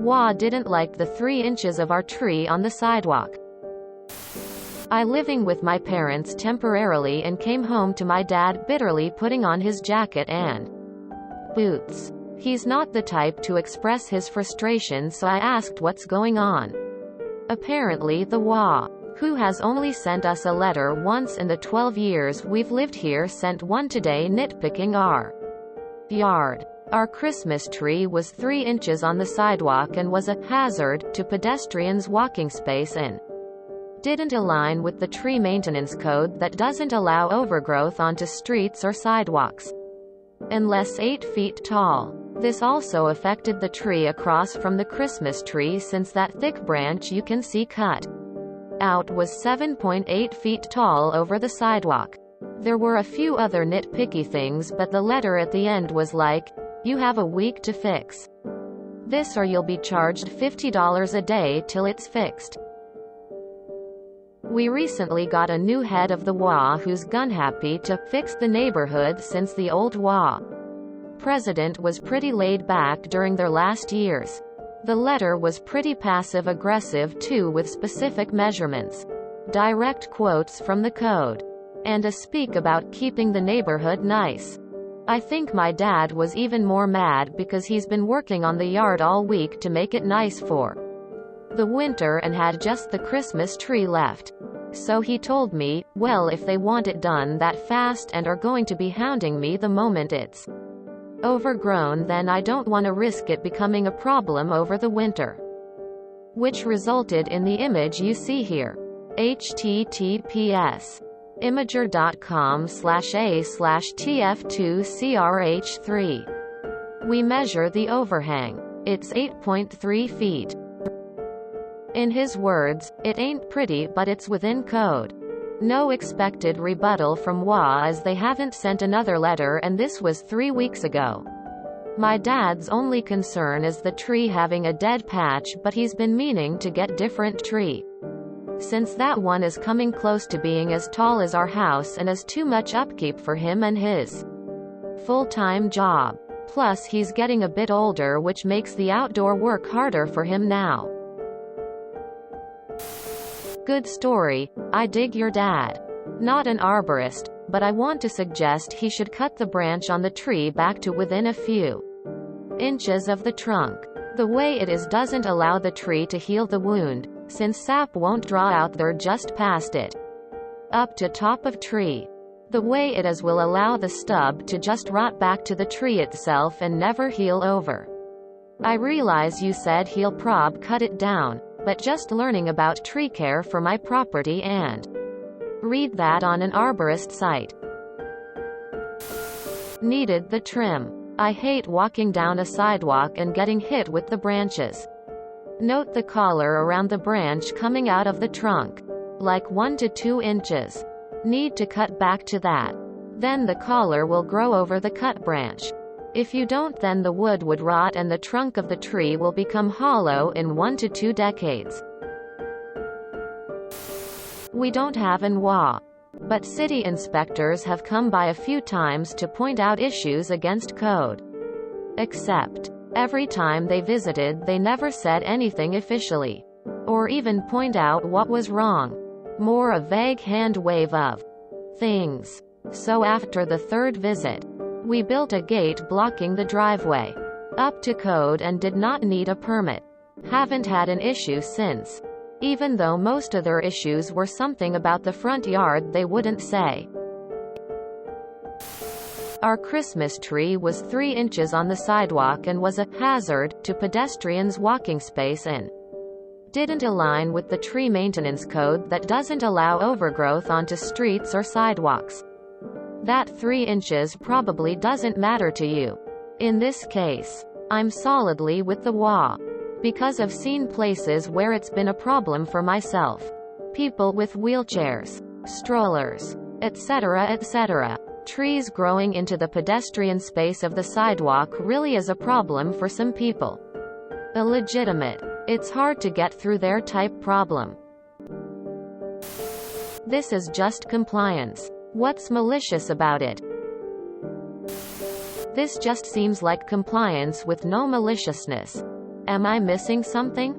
HOA didn't like the 3 inches of our tree on the sidewalk. I living with my parents temporarily and came home to my dad bitterly putting on his jacket and boots. He's not the type to express his frustration, so I asked what's going on. Apparently the HOA, who has only sent us a letter once in the 12 years we've lived here, sent one today nitpicking our yard. Our Christmas tree was 3 inches on the sidewalk and was a hazard to pedestrians' walking space and didn't align with the tree maintenance code that doesn't allow overgrowth onto streets or sidewalks unless 8 feet tall. This also affected the tree across from the Christmas tree, since that thick branch you can see cut out was 7.8 feet tall over the sidewalk. There were a few other nitpicky things, but the letter at the end was like, "You have a week to fix this or you'll be charged $50 a day till it's fixed." We recently got a new head of the HOA who's gun-happy to fix the neighborhood, since the old HOA president was pretty laid back during their last years. The letter was pretty passive-aggressive too, with specific measurements, direct quotes from the code, and a speak about keeping the neighborhood nice. I think my dad was even more mad because he's been working on the yard all week to make it nice for the winter and had just the Christmas tree left. So he told me, well, if they want it done that fast and are going to be hounding me the moment it's overgrown, then I don't want to risk it becoming a problem over the winter. Which resulted in the image you see here. https://a/tf2crh3. We measure the overhang. It's 8.3 feet. In his words, "It ain't pretty, but it's within code." No expected rebuttal from HOA, as they haven't sent another letter, and this was 3 weeks ago. My dad's only concern is the tree having a dead patch, but he's been meaning to get different tree, since that one is coming close to being as tall as our house and is too much upkeep for him and his full-time job. Plus he's getting a bit older, which makes the outdoor work harder for him now. Good story. I dig your dad. Not an arborist, but I want to suggest he should cut the branch on the tree back to within a few inches of the trunk. The way it is doesn't allow the tree to heal the wound, since sap won't draw out there just past it up to top of tree. The way it is will allow the stub to just rot back to the tree itself and never heal over. I realize you said he'll prob cut it down, but just learning about tree care for my property and read that on an arborist site. Needed the trim. I hate walking down a sidewalk and getting hit with the branches. Note the collar around the branch coming out of the trunk. Like 1 to 2 inches. Need to cut back to that. Then the collar will grow over the cut branch. If you don't, then the wood would rot and the trunk of the tree will become hollow in 1 to 2 decades. We don't have an HOA, but city inspectors have come by a few times to point out issues against code. Except, every time they visited they never said anything officially, or even point out what was wrong. More a vague hand wave of things. So after the 3rd visit, we built a gate blocking the driveway. Up to code and did not need a permit. Haven't had an issue since. Even though most of their issues were something about the front yard they wouldn't say. Our Christmas tree was 3 inches on the sidewalk and was a hazard to pedestrians' walking space and didn't align with the tree maintenance code that doesn't allow overgrowth onto streets or sidewalks. That 3 inches probably doesn't matter to you. In this case, I'm solidly with the HOA, because I've seen places where it's been a problem for myself. People with wheelchairs, strollers, etc., etc. Trees growing into the pedestrian space of the sidewalk really is a problem for some people. Illegitimate. It's hard to get through their type problem. This is just compliance. What's malicious about it? This just seems like compliance with no maliciousness. Am I missing something?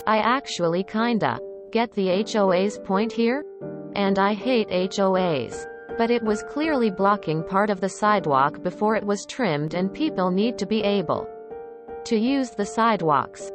I actually kinda get the HOA's point here? And I hate HOAs. But it was clearly blocking part of the sidewalk before it was trimmed, and people need to be able to use the sidewalks.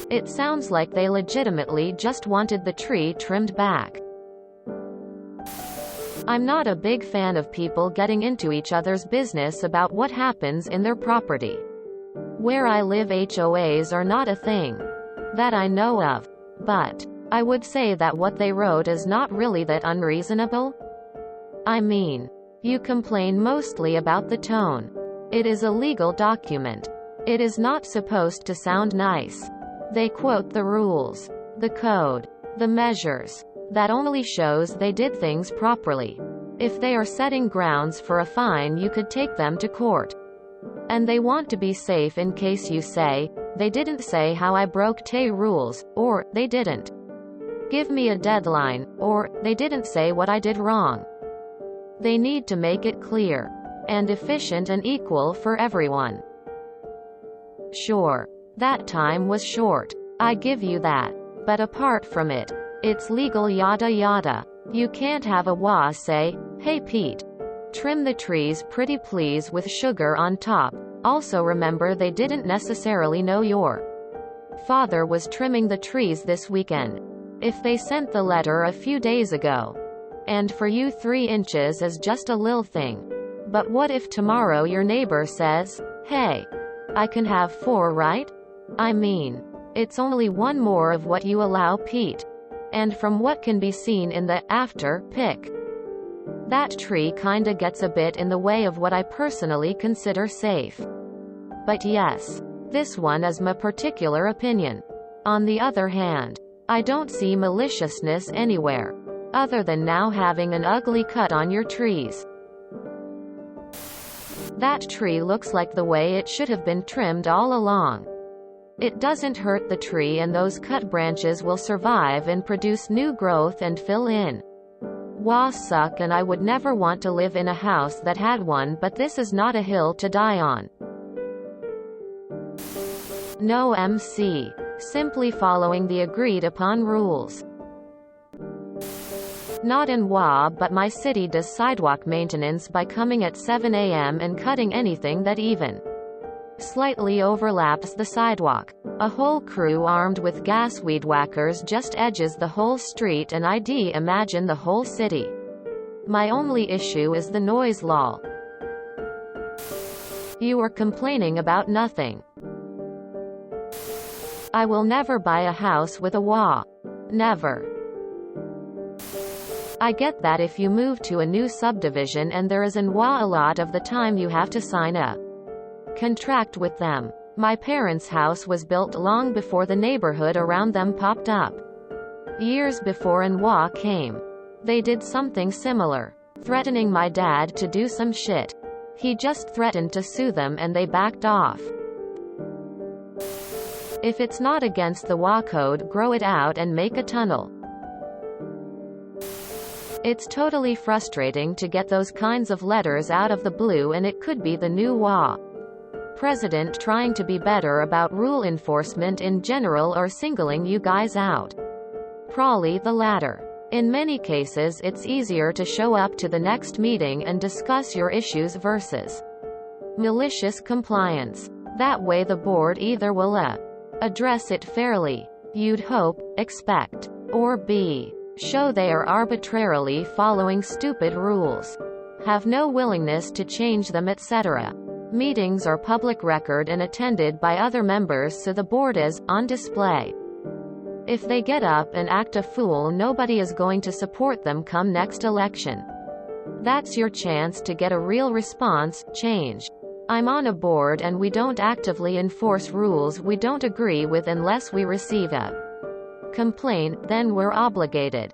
It sounds like they legitimately just wanted the tree trimmed back. I'm not a big fan of people getting into each other's business about what happens in their property. Where I live, HOAs are not a thing that I know of. But I would say that what they wrote is not really that unreasonable. I mean, you complain mostly about the tone. It is a legal document. It is not supposed to sound nice. They quote the rules, the code, the measures. That only shows they did things properly. If they are setting grounds for a fine, you could take them to court. And they want to be safe in case you say, they didn't say how I broke TE rules, or, they didn't give me a deadline, or, they didn't say what I did wrong. They need to make it clear and efficient and equal for everyone. Sure, that time was short. I give you that. But apart from it, it's legal yada yada. You can't have a HOA say, hey Pete, trim the trees pretty please with sugar on top. Also remember, they didn't necessarily know your father was trimming the trees this weekend. If they sent the letter a few days ago, and for you 3 inches is just a lil thing. But what if tomorrow your neighbor says, hey, I can have 4, right? I mean, it's only one more of what you allow, Pete. And from what can be seen in the after pic, that tree kinda gets a bit in the way of what I personally consider safe. But yes, this one is my particular opinion. On the other hand, I don't see maliciousness anywhere, other than now having an ugly cut on your trees. That tree looks like the way it should have been trimmed all along. It doesn't hurt the tree, and those cut branches will survive and produce new growth and fill in. HOAs suck, and I would never want to live in a house that had one, but this is not a hill to die on. No MC. Simply following the agreed upon rules. Not in HOA, but my city does sidewalk maintenance by coming at 7 a.m. and cutting anything that even slightly overlaps the sidewalk. A whole crew armed with gas weed whackers just edges the whole street, and I'd imagine the whole city. My only issue is the noise law. You are complaining about nothing. I will never buy a house with a HOA. Never. I get that if you move to a new subdivision and there is an HOA, a lot of the time you have to sign a contract with them. My parents' house was built long before the neighborhood around them popped up. Years before an HOA came. They did something similar, threatening my dad to do some shit. He just threatened to sue them and they backed off. If it's not against the HOA code, grow it out and make a tunnel. It's totally frustrating to get those kinds of letters out of the blue, and it could be the new HOA president trying to be better about rule enforcement in general, or singling you guys out. Probably the latter. In many cases, it's easier to show up to the next meeting and discuss your issues versus malicious compliance. That way the board either will address it fairly, you'd hope, expect, or b. show they are arbitrarily following stupid rules, have no willingness to change them, etc. Meetings are public record and attended by other members, so the board is on display. If they get up and act a fool, nobody is going to support them come next election. That's your chance to get a real response, change. I'm on a board and we don't actively enforce rules we don't agree with unless we receive a complaint, then we're obligated.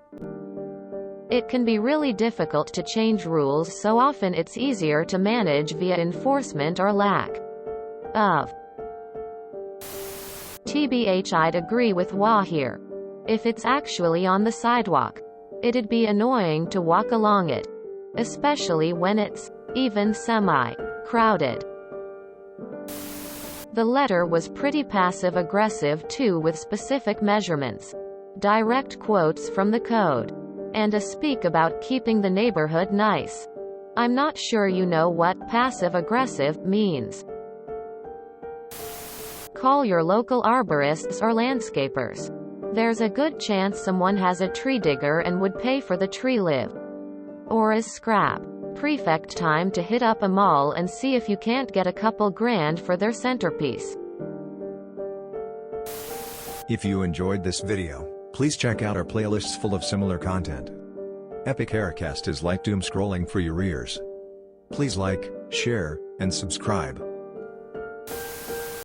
It can be really difficult to change rules, so often it's easier to manage via enforcement or lack of. TBH, I'd agree with HOA here. If it's actually on the sidewalk, it'd be annoying to walk along it, especially when it's even semi-crowded. The letter was pretty passive-aggressive too, with specific measurements, direct quotes from the code, and a speak about keeping the neighborhood nice. I'm not sure you know what passive-aggressive means. Call your local arborists or landscapers. There's a good chance someone has a tree digger and would pay for the tree live or as scrap. Prefect time to hit up a mall and see if you can't get a couple grand for their centerpiece. If you enjoyed this video, please check out our playlists full of similar content. Epic Aircast is like doom scrolling for your ears. Please like, share, and subscribe.